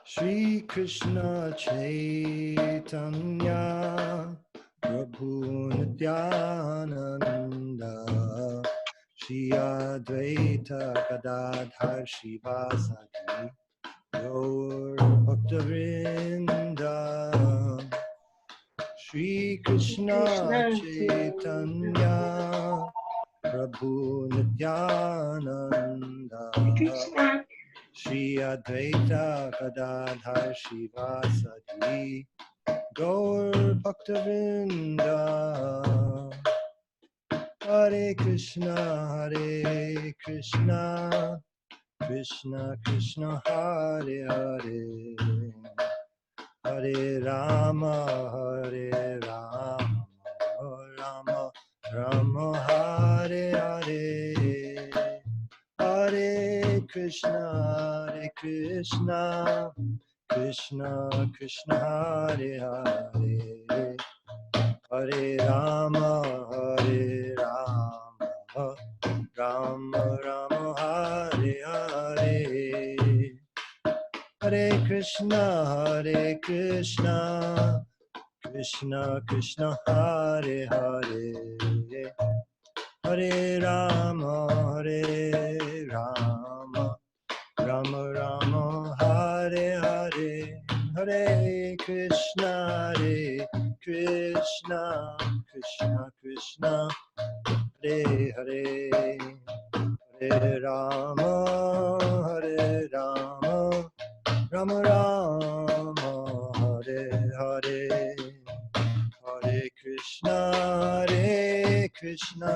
Shri Krishna Chaitanya Prabhu Nityananda Shri Advaita Gadadhar Shivasadi Gaur Bhaktavrinda Shri Krishna Chaitanya Prabhu Nityananda Shri Advaita Gadadhar Shivasadi Gaur Bhaktavrinda Hare Krishna Krishna Krishna Hare Hare Hare Rama Rama Rama Hare Hare Hare Krishna Krishna Krishna Hare Hare Hare Rama Rama Rama Hare Hare Hare Krishna Krishna Krishna Hare Hare Hare Rama Rama Rama Hare Hare Hare Krishna Krishna Krishna Hare Hare Hare Rama Rama Rama Hare Hare Hare Krishna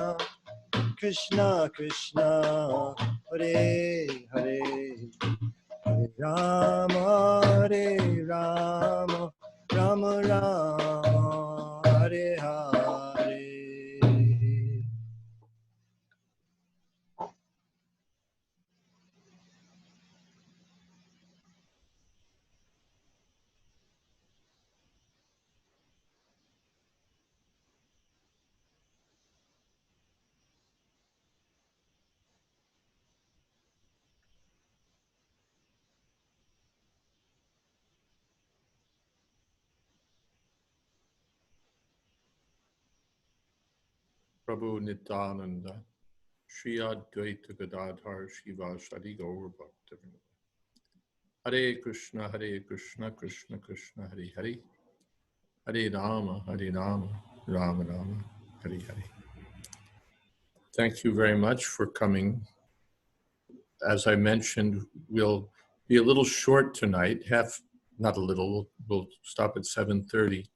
Krishna Krishna Hare Hare Hare Rama Rama Rama Hare Hare. Prabhu Nityananda, Shri Advaita Gadadhar Shivasadi Gaur Bhaktavrinda. Hare Krishna, Krishna Krishna, Hare Hare. Hare Rama, Rama Rama, Hare Hare. Thank you very much for coming. As I mentioned, we'll be a little short tonight, not a little, we'll stop at 7:30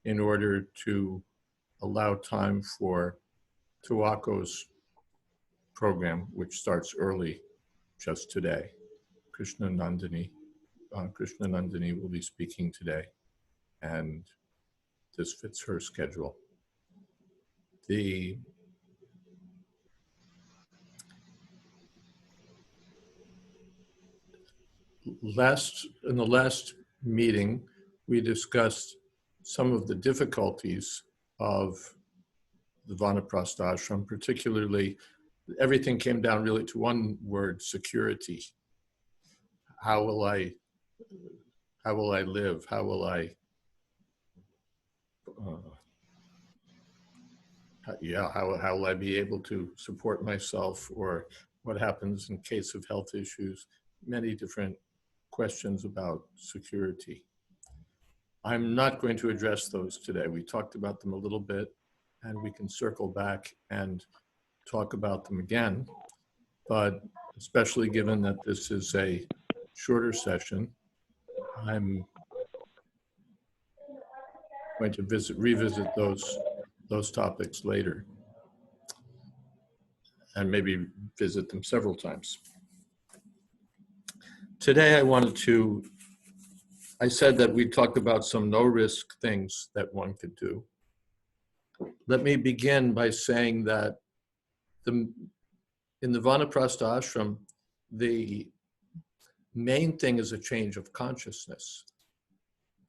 in order to allow time for Tuako's program, which starts early just today. Krishna Nandini will be speaking today, and this fits her schedule. In the last meeting, we discussed some of the difficulties of the Vanaprastha ashram, particularly everything came down really to one word: security. How will I live? How will I how will I be able to support myself, or what happens in case of health issues? Many different questions about security. I'm not going to address those today. We talked about them a little bit, and we can circle back and talk about them again. But especially given that this is a shorter session, I'm going to revisit those topics later, and maybe visit them several times. Today I said that we talked about some no-risk things that one could do. Let me begin by saying that in the Vanaprastha ashram, the main thing is a change of consciousness.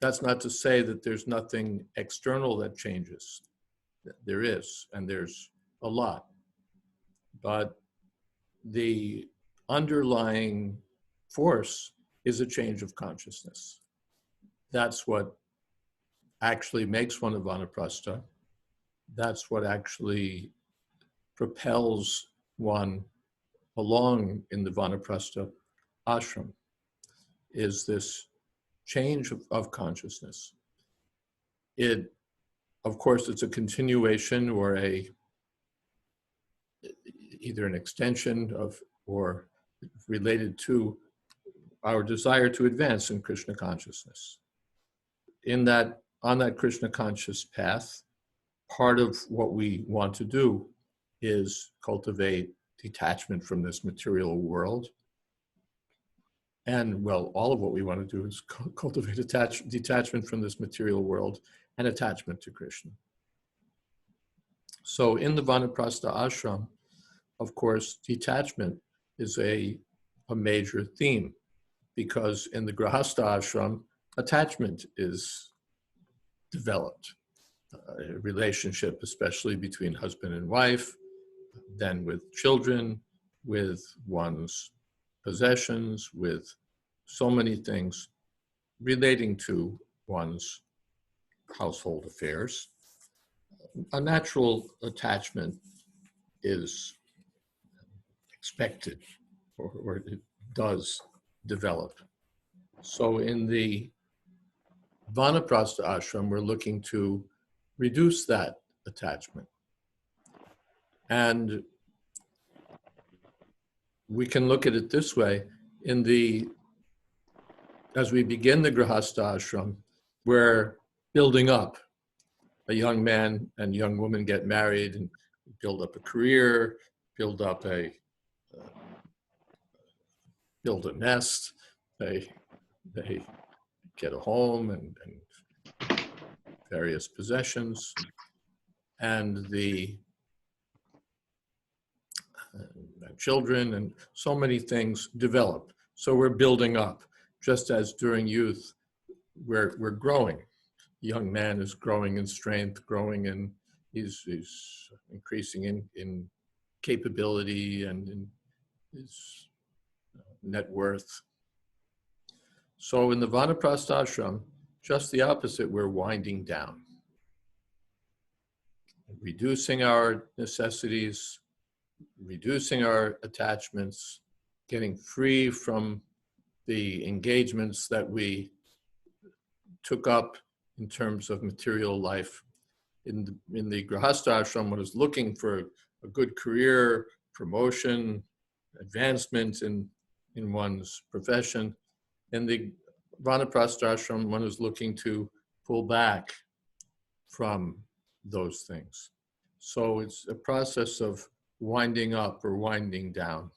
That's not to say that there's nothing external that changes. There is, and there's a lot. But the underlying force is a change of consciousness. That's what actually makes one a Vanaprastha. That's what actually propels one along in the Vanaprastha ashram, is this change of consciousness. It, of course, it's a continuation or either an extension of or related to our desire to advance in Krishna consciousness. On that Krishna conscious path, part of what we want to do is cultivate detachment from this material world. And well, all of what we want to do is cultivate detachment from this material world and attachment to Krishna. So in the Vanaprastha ashram, of course, detachment is a major theme, because in the Grahastha ashram, attachment is developed. A relationship, especially between husband and wife, then with children, with one's possessions, with so many things relating to one's household affairs. A natural attachment is expected, or it does develop. So in the Vanaprastha ashram, we're looking to reduce that attachment. And we can look at it this way. As we begin the Grahastha ashram, we're building up. A young man and young woman get married and build up a career, build a nest, they get a home and various possessions, and the children, and so many things develop. So we're building up, just as during youth, we're growing. Young man is growing in strength, he's increasing in capability and in his net worth. So in the Vanaprastha ashram, just the opposite, we're winding down, reducing our necessities, reducing our attachments, getting free from the engagements that we took up in terms of material life. In the Grahastha ashram, one is looking for a good career, promotion, advancement in one's profession. In the Vanaprastha ashram, one is looking to pull back from those things. So it's a process of winding up or winding down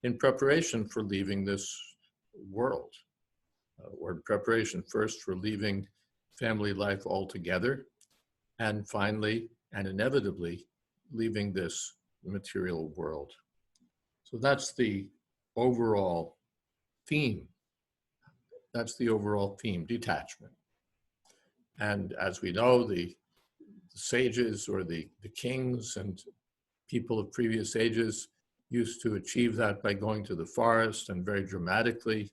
in preparation for leaving this world, or in preparation first for leaving family life altogether, and finally and inevitably leaving this material world. So that's the overall theme. That's the overall theme, detachment. And as we know, the sages or the kings and people of previous ages used to achieve that by going to the forest and very dramatically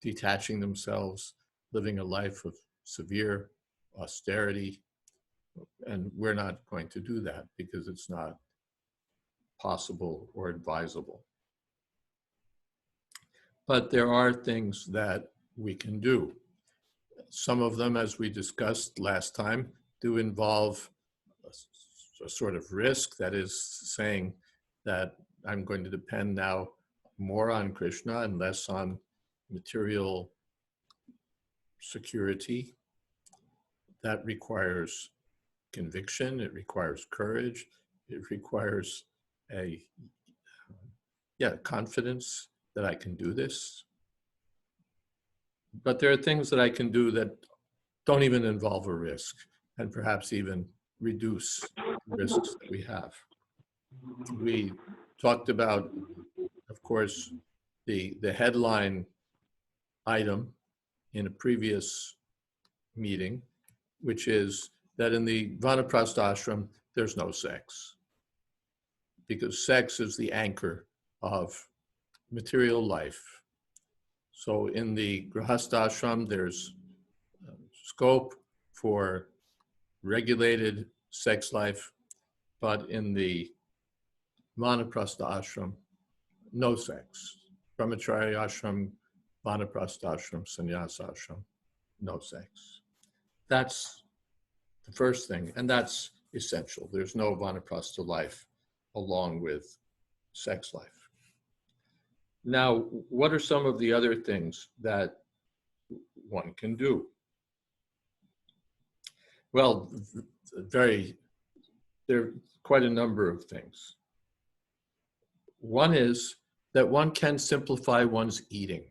detaching themselves, living a life of severe austerity. And we're not going to do that because it's not possible or advisable. But there are things that we can do. Some of them, as we discussed last time, do involve a sort of risk, that is saying that I'm going to depend now more on Krishna and less on material security. That requires conviction, it requires courage, it requires confidence that I can do this. But there are things that I can do that don't even involve a risk, and perhaps even reduce the risks that we have. We talked about, of course, the headline item in a previous meeting, which is that in the Vanaprastha ashram, there's no sex, because sex is the anchor of material life. So in the Grihastha ashram, there's scope for regulated sex life, but in the Vanaprastha ashram, no sex. Brahmacharya ashram, Vanaprastha ashram, sannyasa ashram, no sex. That's the first thing, and that's essential. There's no Vanaprastha life along with sex life. Now, what are some of the other things that one can do? Well, there are quite a number of things. One is that one can simplify one's eating.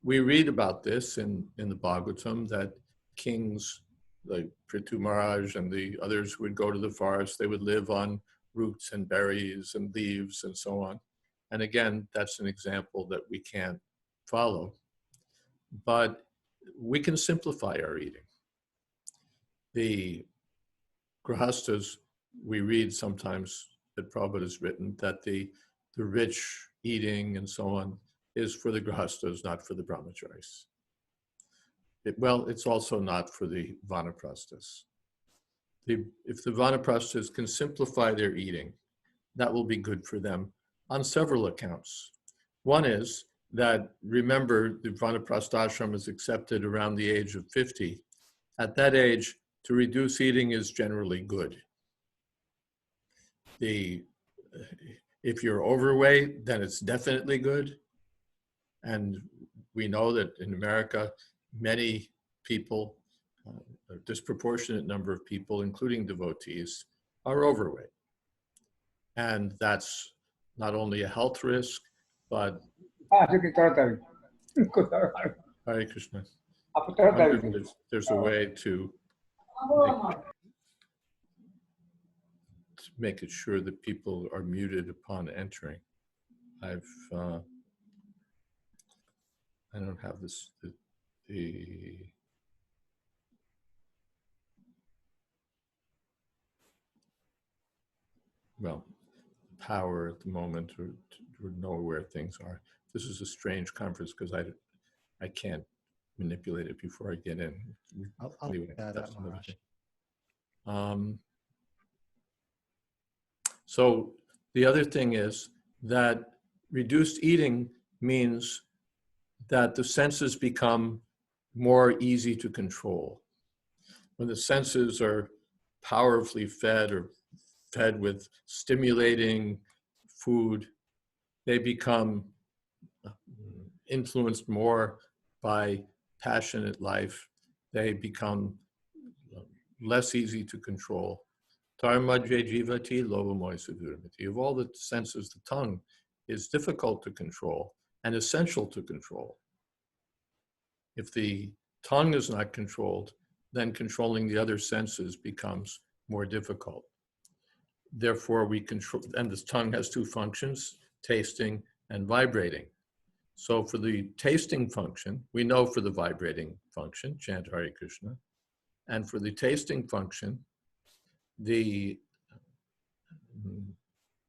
We read about this in the Bhagavatam, that kings like Prithu Maharaj and the others would go to the forest. They would live on roots and berries and leaves and so on. And again, that's an example that we can't follow. But we can simplify our eating. The Grihasthas, we read sometimes that Prabhupada has written that the rich eating and so on is for the Grihasthas, not for the Brahmacharis. It's also not for the Vanaprasthas. If the Vanaprasthas can simplify their eating, that will be good for them on several accounts. One is that, remember, the Vanaprastha ashram is accepted around the age of 50. At that age, to reduce eating is generally good. If you're overweight, then it's definitely good. And we know that in America, many people, a disproportionate number of people, including devotees, are overweight. And that's not only a health risk, but Hare Krishna. There's a way to make it sure that people are muted upon entering. I don't have this, power at the moment to know where things are. This is a strange conference because I can't manipulate it before I get in. Anyway, that's another thing. So the other thing is that reduced eating means that the senses become more easy to control. When the senses are powerfully fed or fed with stimulating food, they become influenced more by passionate life. They become less easy to control. Of all the senses, the tongue is difficult to control and essential to control. If the tongue is not controlled, then controlling the other senses becomes more difficult. Therefore, we control, and this tongue has two functions, tasting and vibrating. So for the tasting function, we know for the vibrating function, chant Hare Krishna, and for the tasting function, the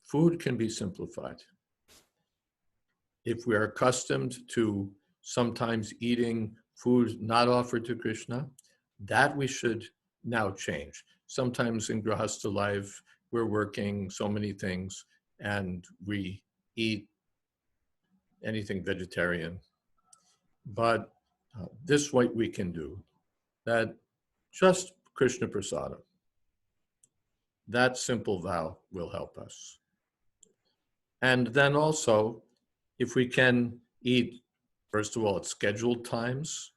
food can be simplified. If we are accustomed to sometimes eating food not offered to Krishna, that we should now change. Sometimes in Grihastha life, we're working so many things and we eat anything vegetarian. But this what we can do, that just Krishna Prasadam, that simple vow will help us. And then also, if we can eat, first of all, at scheduled times,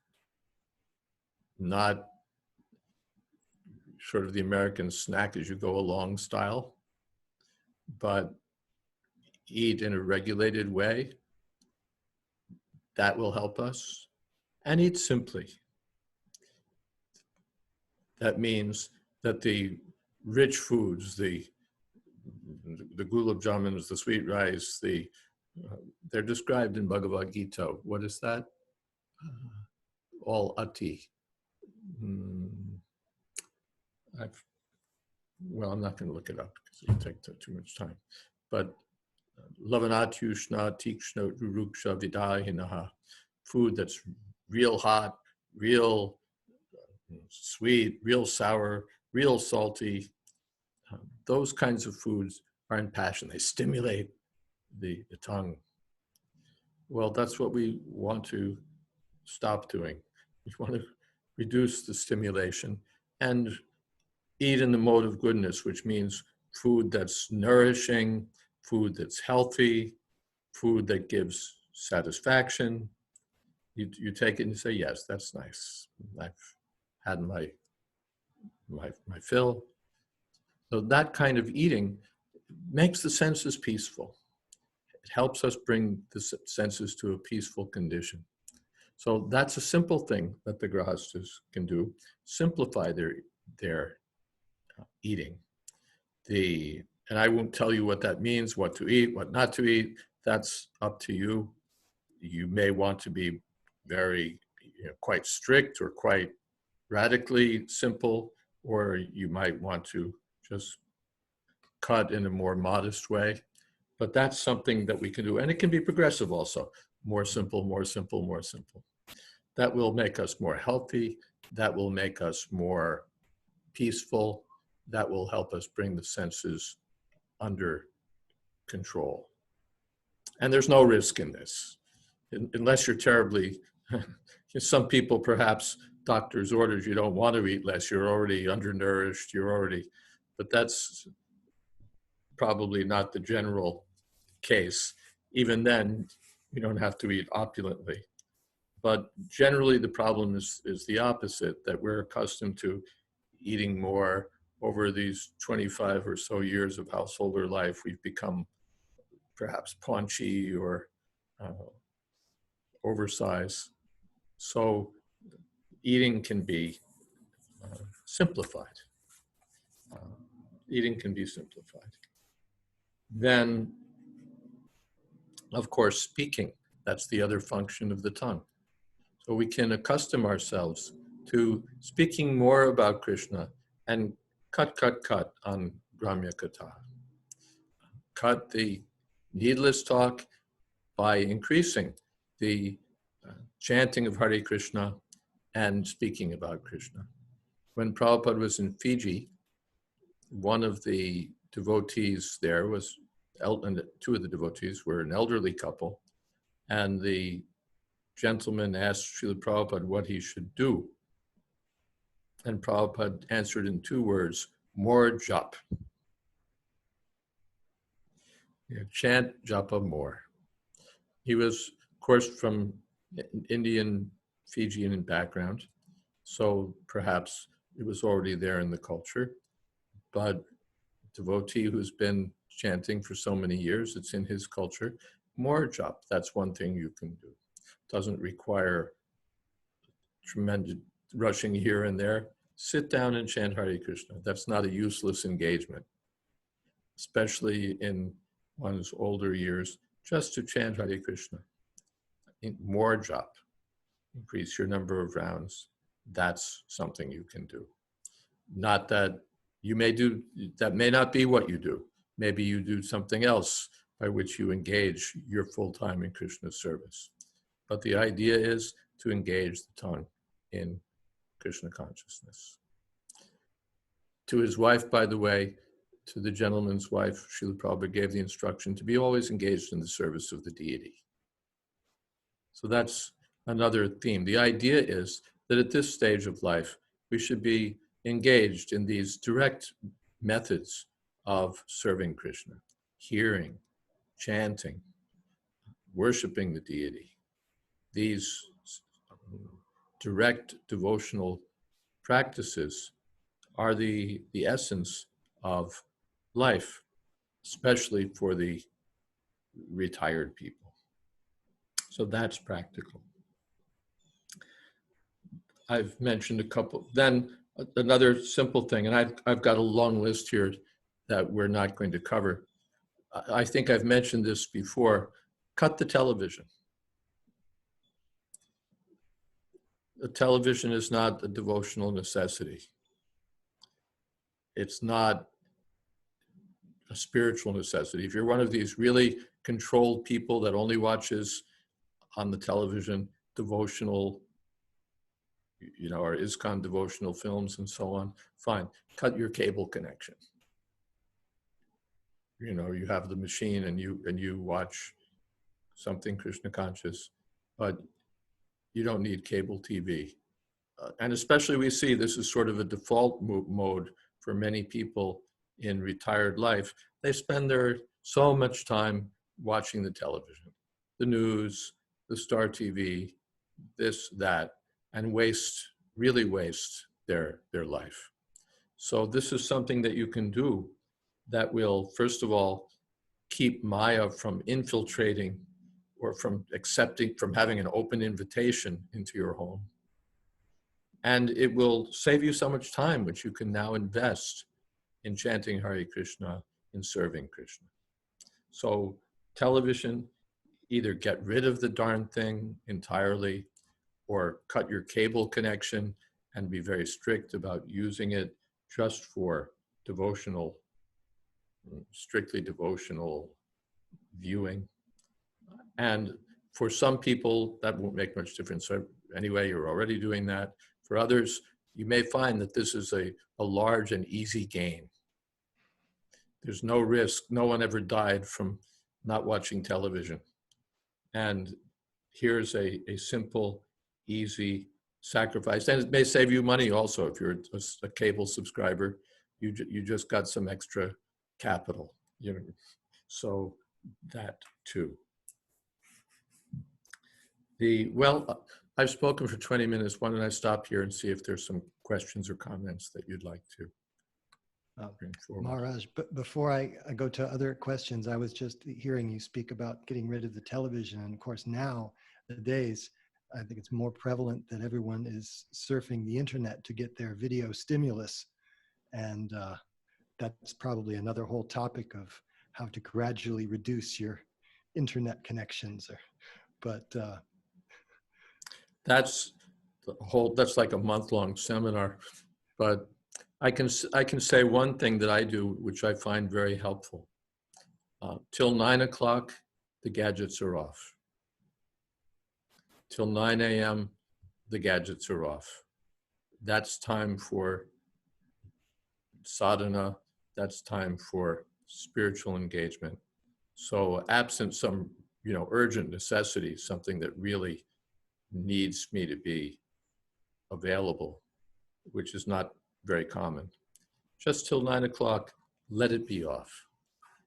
not sort of the American snack as you go along style, but eat in a regulated way, that will help us. And eat simply. That means that the rich foods, the gulab jamuns, the sweet rice, they're described in Bhagavad Gita. What is that? All ati. I'm not going to look it up because it'll take too much time. But lavanatyushna tikshna ruruksha vidahinaha, food that's real hot, real sweet, real sour, real salty. Those kinds of foods are impassioned. They stimulate the tongue. Well, that's what we want to stop doing. We want to reduce the stimulation and eat in the mode of goodness, which means food that's nourishing, food that's healthy, food that gives satisfaction. You take it and you say, yes, that's nice. I've had my fill. So that kind of eating makes the senses peaceful. It helps us bring the senses to a peaceful condition. So that's a simple thing that the grahastas can do. Simplify their eating. And I won't tell you what that means, what to eat, what not to eat. That's up to you. You may want to be very, quite strict or quite radically simple, or you might want to just cut in a more modest way. But that's something that we can do. And it can be progressive also. More simple, more simple, more simple. That will make us more healthy. That will make us more peaceful. That will help us bring the senses under control. And there's no risk in this, unless you're terribly, some people perhaps doctor's orders, you don't want to eat less, you're already undernourished, but that's probably not the general case. Even then, you don't have to eat opulently. But generally the problem is the opposite, that we're accustomed to eating more. Over these 25 or so years of householder life, we've become perhaps paunchy or oversized. So eating can be simplified. Eating can be simplified. Then, of course, speaking. That's the other function of the tongue. So we can accustom ourselves to speaking more about Krishna and cut on Brahmya Katha. Cut the needless talk by increasing the chanting of Hare Krishna and speaking about Krishna. When Prabhupada was in Fiji, one of the devotees there was, and two of the devotees were an elderly couple, and the gentleman asked Srila Prabhupada what he should do. And Prabhupada answered in 2 words, more japa. Chant japa more. He was, of course, from Indian, Fijian background, so perhaps it was already there in the culture. But a devotee who's been chanting for so many years, it's in his culture. More japa, that's one thing you can do. Doesn't require tremendous rushing here and there. Sit down and chant Hare Krishna. That's not a useless engagement, especially in one's older years, just to chant Hare Krishna. More japa, increase your number of rounds. That's something you can do. Not that you may do, that may not be what you do. Maybe you do something else by which you engage your full time in Krishna's service. But the idea is to engage the tongue in Krishna consciousness. To his wife, by the way, to the gentleman's wife, Srila Prabhupada gave the instruction to be always engaged in the service of the deity. So that's another theme. The idea is that at this stage of life, we should be engaged in these direct methods of serving Krishna, hearing, chanting, worshiping the deity. These direct devotional practices are the essence of life, especially for the retired people. So that's practical. I've mentioned a couple. Then another simple thing, and I've got a long list here that we're not going to cover. I think I've mentioned this before. Cut the television. The television is not a devotional necessity. It's not a spiritual necessity. If you're one of these really controlled people that only watches on the television devotional, or ISKCON devotional films and so on, fine. Cut your cable connection. You have the machine and you watch something Krishna conscious, but you don't need cable TV. And especially we see this is sort of a default mode for many people in retired life. They spend so much time watching the television, the news, the Star TV, this, that, and really waste their life. So this is something that you can do that will, first of all, keep Maya from infiltrating or from having an open invitation into your home. And it will save you so much time, which you can now invest in chanting Hare Krishna, in serving Krishna. So television, either get rid of the darn thing entirely or cut your cable connection and be very strict about using it just for strictly devotional viewing. And for some people, that won't make much difference. So anyway, you're already doing that. For others, you may find that this is a large and easy gain. There's no risk. No one ever died from not watching television. And here's a simple, easy sacrifice. And it may save you money also. If you're a cable subscriber, you just got some extra capital. So that too. I've spoken for 20 minutes. Why don't I stop here and see if there's some questions or comments that you'd like to bring forward. Maharaj, but before I go to other questions, I was just hearing you speak about getting rid of the television. And of course, nowadays, I think it's more prevalent that everyone is surfing the internet to get their video stimulus. And that's probably another whole topic of how to gradually reduce your internet connections. That's like a month-long seminar, but I can say one thing that I do, which I find very helpful. Till 9 o'clock, the gadgets are off. Till 9 a.m., the gadgets are off. That's time for sadhana. That's time for spiritual engagement. So absent some, urgent necessity, something that really needs me to be available, which is not very common. Just till 9 o'clock, let it be off.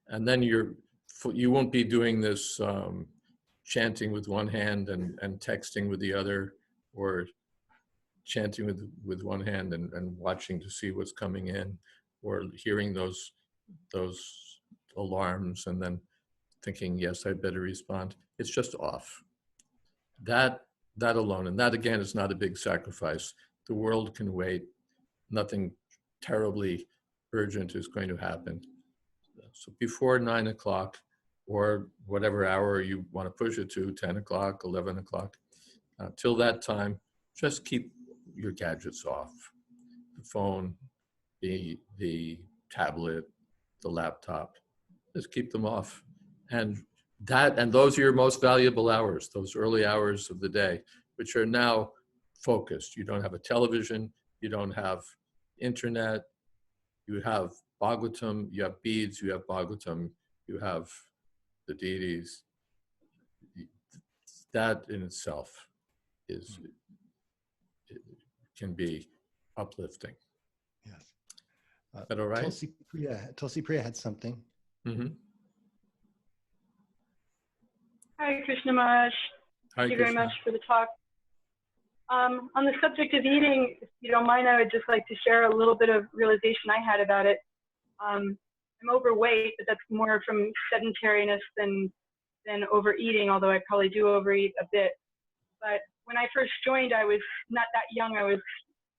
And then you won't be doing this chanting with one hand and texting with the other, or chanting with one hand and watching to see what's coming in, or hearing those alarms and then thinking, yes, I better respond. It's just off. That alone, and that again is not a big sacrifice. The world can wait. Nothing terribly urgent is going to happen. So before 9 o'clock, or whatever hour you want to push it to, 10 o'clock, 11 o'clock, till that time, just keep your gadgets off. The phone, the tablet, the laptop, just keep them off. And those are your most valuable hours, those early hours of the day, which are now focused. You don't have a television, you don't have internet, you have Bhagavatam, you have beads, you have Bhagavatam, you have the deities. That in itself it can be uplifting. Yes. Is that all right? Tulsi Priya had something. Mm-hmm. Hi, Krishna Maharaj. Thank you very much for the talk. On the subject of eating, if you don't mind, I would just like to share a little bit of realization I had about it. I'm overweight, but that's more from sedentariness than overeating, although I probably do overeat a bit. But when I first joined, I was not that young. I was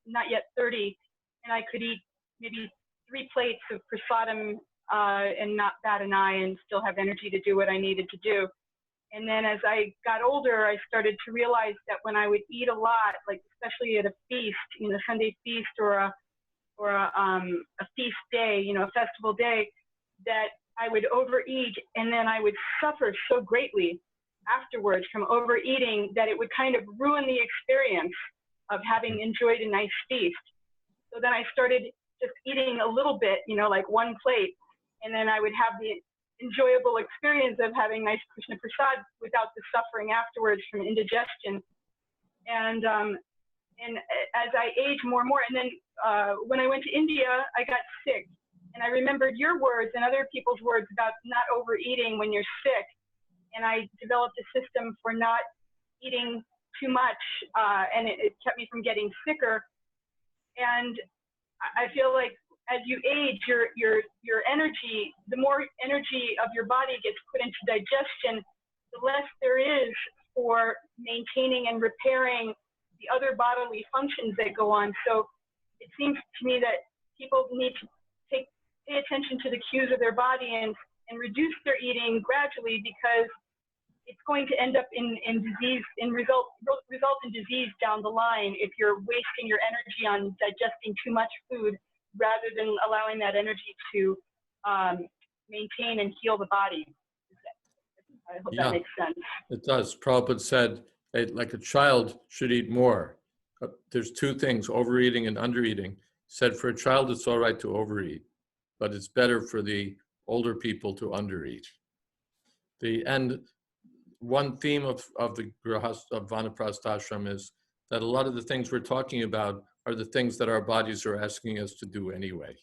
not yet 30, and I could eat maybe 3 plates of prasadam and not bat an eye and still have energy to do what I needed to do. And then as I got older, I started to realize that when I would eat a lot, like especially at a feast, Sunday feast or a feast day, a festival day, that I would overeat, and then I would suffer so greatly afterwards from overeating that it would kind of ruin the experience of having enjoyed a nice feast. So then I started just eating a little bit, you know, like one plate, and then I would have the enjoyable experience of having nice Krishna Prasad without the suffering afterwards from indigestion. And as I aged more and more, and then when I went to India, I got sick. And I remembered your words and other people's words about not overeating when you're sick. And I developed a system for not eating too much, and it kept me from getting sicker. And I feel like as you age, your energy, the more energy of your body gets put into digestion, the less there is for maintaining and repairing the other bodily functions that go on. So it seems to me that people need to pay attention to the cues of their body and reduce their eating gradually, because it's going to end up in disease, result in disease down the line if you're wasting your energy on digesting too much food rather than allowing that energy to maintain and heal the body. I hope that makes sense. It does. Prabhupada said, like a child should eat more. There's two things, overeating and undereating. Said for a child, it's all right to overeat, but it's better for the older people to undereat. And one theme of the Vanaprastha ashram is that a lot of the things we're talking about are the things that our bodies are asking us to do anyway.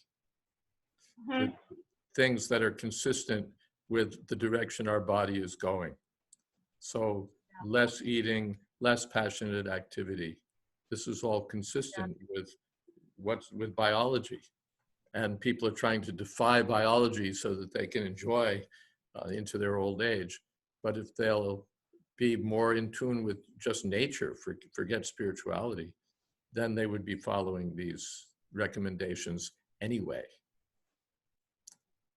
Mm-hmm. The things that are consistent with the direction our body is going. So less eating, less passionate activity. This is all consistent with biology. And people are trying to defy biology so that they can enjoy into their old age. But if they'll be more in tune with just nature, forget spirituality, then they would be following these recommendations anyway.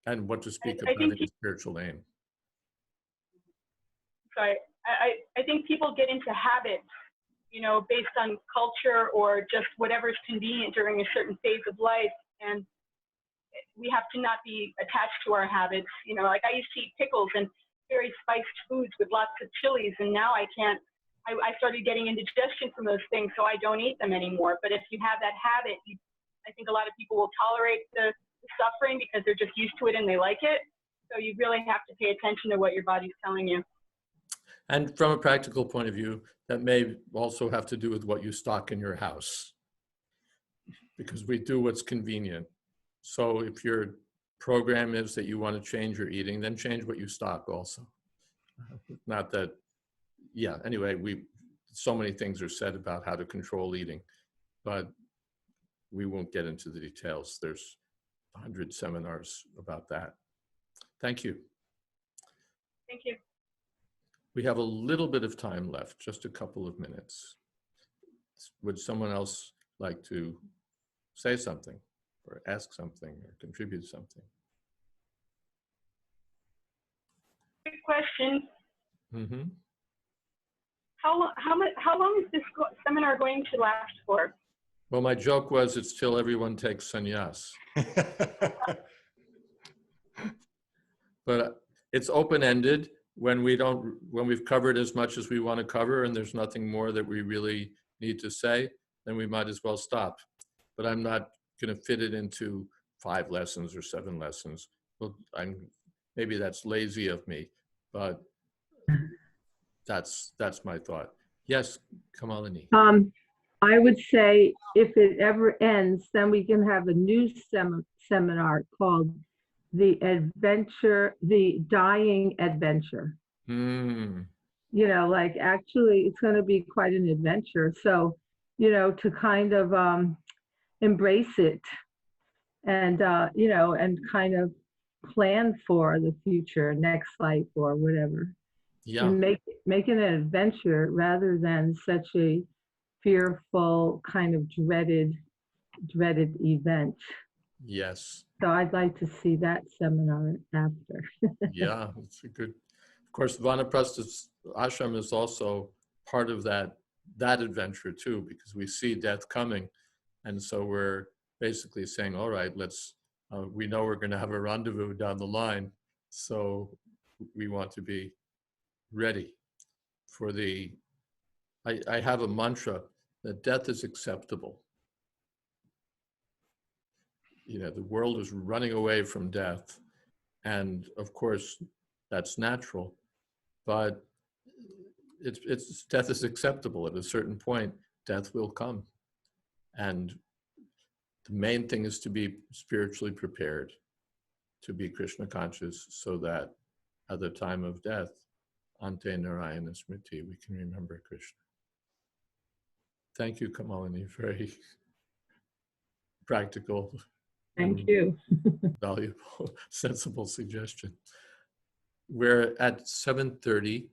And what to speak of having a spiritual aim. Sorry, I think people get into habits, you know, based on culture or just whatever's convenient during a certain phase of life. And we have to not be attached to our habits. You know, like I used to eat pickles and very spiced foods with lots of chilies, and now I can't. I started getting indigestion from those things, so I don't eat them anymore. But if you have that habit, I think a lot of people will tolerate the suffering because they're just used to it and they like it. So you really have to pay attention to what your body's telling you. And from a practical point of view, that may also have to do with what you stock in your house, because we do what's convenient. So if your program is that you want to change your eating, then change what you stock also. Not that, anyway, so many things are said about how to control eating, but we won't get into the details. There's 100 seminars about that. Thank you. Thank you. We have a little bit of time left, just a couple of minutes. Would someone else like to say something or ask something or contribute something? Good question. Mm-hmm. How long is this seminar going to last for? Well, my joke was it's till everyone takes sannyas. But it's open-ended. When we've covered as much as we want to cover and there's nothing more that we really need to say, then we might as well stop. But I'm not going to fit it into 5 lessons or 7 lessons. Well, maybe that's lazy of me, but that's my thought. Yes, Kamalini. I would say if it ever ends, then we can have a new seminar called The Dying Adventure. Mm. You know, like actually it's going to be quite an adventure. So, you know, to kind of embrace it and, you know, and kind of plan for the future, next life or whatever. Yeah. And make it an adventure rather than such a fearful kind of dreaded event. Yes. So I'd like to see that seminar after. Yeah, it's a good. Of course, Vanaprastha ashram is also part of that adventure too, because we see death coming, and so we're basically saying, all right, let's. We know we're going to have a rendezvous down the line. So we want to be ready for the, I have a mantra that death is acceptable. You know, the world is running away from death. And of course, that's natural, but death is acceptable. At a certain point, death will come. And the main thing is to be spiritually prepared, to be Krishna conscious, so that at the time of death, Ante Narayana Smriti, we can remember Krishna. Thank you, Kamalini. Very practical. Thank you. Valuable, sensible suggestion. We're at 7:30.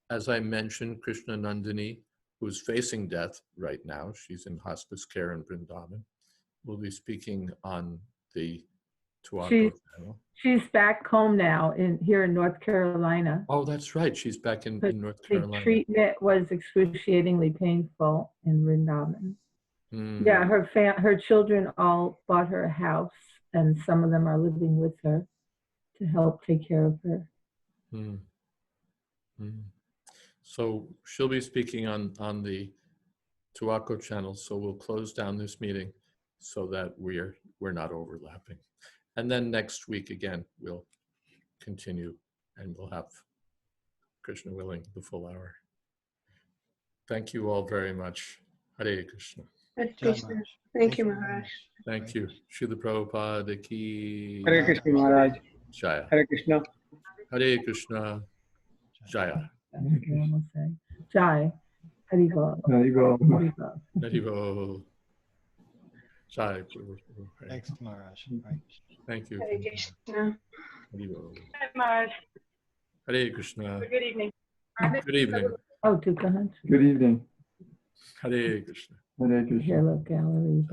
As I mentioned, Krishna Nandini, who's facing death right now, she's in hospice care in Vrindavan, will be speaking on the Tuaco channel. She's back home now here in North Carolina. Oh, that's right. She's back in North Carolina. The treatment was excruciatingly painful in Vrindavan. Yeah, her children all bought her a house, and some of them are living with her to help take care of her. So she'll be speaking on the Tuaco channel. So we'll close down this meeting so that we're not overlapping. And then next week again, we'll continue and we'll have, Krishna willing, the full hour. Thank you all very much. Hare Krishna. Hare Krishna. Thank you, Maharaj. Thank you. Srila Prabhupada ki. Hare Krishna Maharaj. Jaya. Hare Krishna. Hare Krishna. Jaya. Jai. Haribol. Haribol. Haribol. Haribol. Jai. Thanks, Maharaj. Right. Thank you. Hare Krishna. Haribol. Hi, Maharaj. Hare Krishna. Good evening. Good evening. Oh, Tukahan. Good evening. Hare Krishna. Hare Krishna. Here, look, gallery.